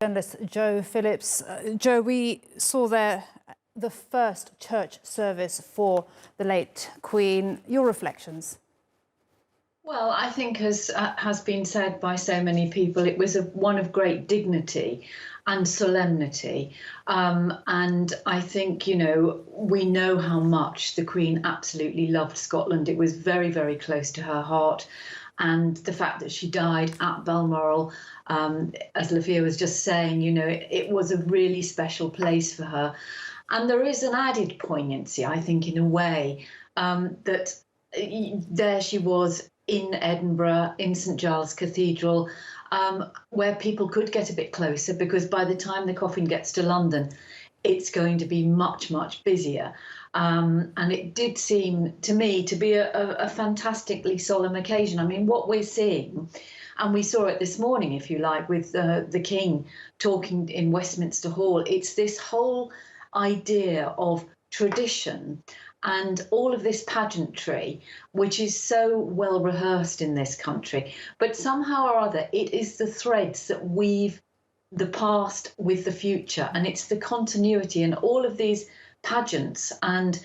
journalist Jo Phillips. Jo, we saw there the first church service for the late Queen. Your reflections? Well, I think, as has been said by so many people, it was one of great dignity and solemnity. And I think, we know how much the Queen absolutely loved Scotland. It was very, very close to her heart. And the fact that she died at Balmoral, as Lafia was just saying, it was a really special place for her. And there is an added poignancy, I think, in a way, that there she was in Edinburgh, in St Giles Cathedral, where people could get a bit closer, because by the time the coffin gets to London, it's going to be much, much busier. And it did seem to me to be a fantastically solemn occasion. I mean, what we're seeing, and we saw it this morning, if you like, with the King talking in Westminster Hall, it's this whole idea of tradition and all of this pageantry, which is so well rehearsed in this country. But somehow or other, it is the threads that weave the past with the future, and it's the continuity and all of these pageants. And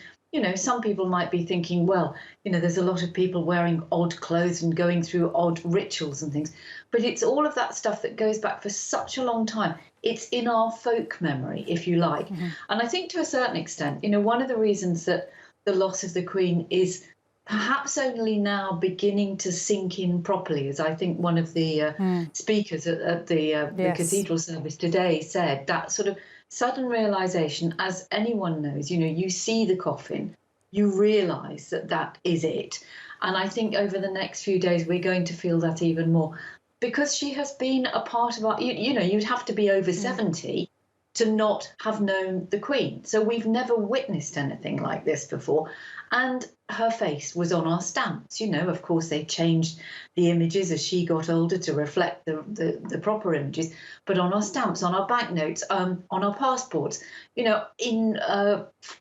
some people might be thinking, well, there's a lot of people wearing odd clothes and going through odd rituals and things, but it's all of that stuff that goes back for such a long time. It's in our folk memory, if you like. Mm-hmm. And I think to a certain extent, one of the reasons that the loss of the Queen is perhaps only now beginning to sink in properly, as I think one of the speakers at the cathedral service today said, that sort of sudden realization, as anyone knows, you see the coffin, you realize that that is it. And I think over the next few days, we're going to feel that even more, because she has been a part of our, you'd have to be over 70 to not have known the Queen. So we've never witnessed anything like this before. And her face was on our stamps. Of course, they changed the images as she got older to reflect the proper images. But on our stamps, on our banknotes, on our passports, in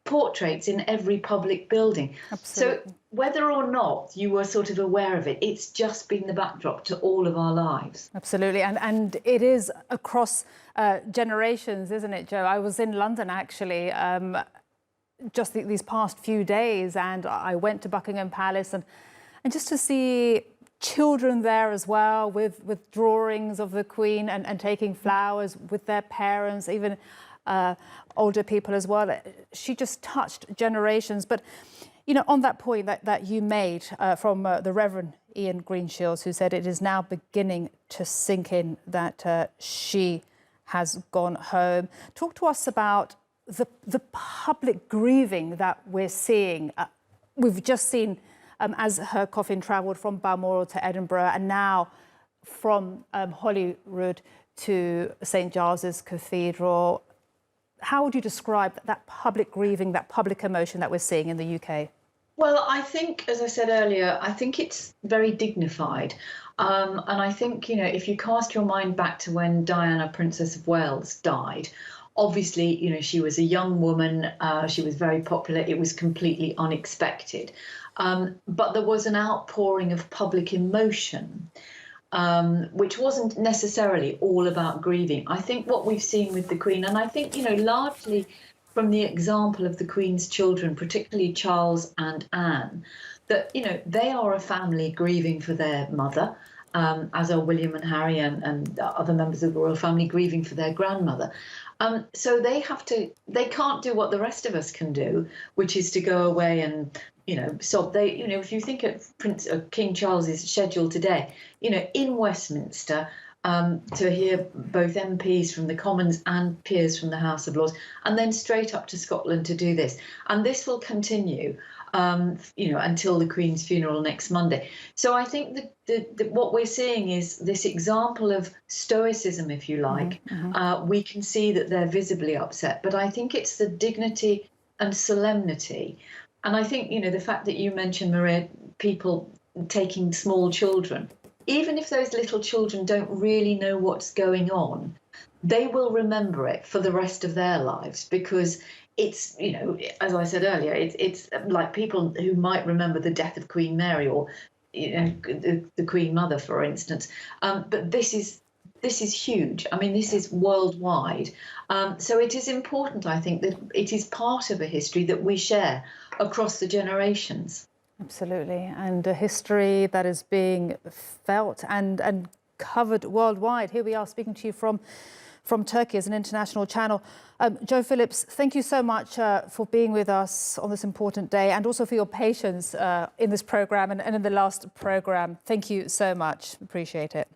portraits in every public building. Absolutely. So whether or not you were sort of aware of it, it's just been the backdrop to all of our lives. Absolutely. And it is across generations, isn't it, Jo? I was in London, actually, just these past few days, and I went to Buckingham Palace, and just to see children there as well with drawings of the Queen and taking flowers with their parents, even older people as well. She just touched generations. But on that point that you made from the Reverend Ian Greenshields, who said it is now beginning to sink in that she has gone home. Talk to us about the public grieving that we're seeing. We've just seen as her coffin travelled from Balmoral to Edinburgh, and now from Holyrood to St Giles's Cathedral. How would you describe that public grieving, that public emotion that we're seeing in the UK? Well, I think, as I said earlier, I think it's very dignified. And I think, if you cast your mind back to when Diana, Princess of Wales, died, obviously, she was a young woman. She was very popular. It was completely unexpected. But there was an outpouring of public emotion, which wasn't necessarily all about grieving. I think what we've seen with the Queen, and I think, largely from the example of the Queen's children, particularly Charles and Anne, that, they are a family grieving for their mother, as are William and Harry and other members of the royal family grieving for their grandmother. So they can't do what the rest of us can do, which is to go away and, sob. If you think of King Charles's schedule today, in Westminster, to hear both MPs from the Commons and peers from the House of Lords, and then straight up to Scotland to do this. And this will continue, until the Queen's funeral next Monday. So I think that what we're seeing is this example of stoicism, if you like. Mm-hmm. We can see that they're visibly upset, but I think it's the dignity and solemnity. And I think, the fact that you mentioned, Maria, people taking small children, even if those little children don't really know what's going on, they will remember it for the rest of their lives, because it's, as I said earlier, it's like people who might remember the death of Queen Mary or, the Queen Mother, for instance. But this is this is huge. I mean, this is worldwide. So it is important, I think, that it is part of a history that we share across the generations. Absolutely, and a history that is being felt and covered worldwide. Here we are speaking to you from Turkey as an international channel. Jo Phillips, thank you so much for being with us on this important day, and also for your patience in this programme and in the last programme. Thank you so much. Appreciate it.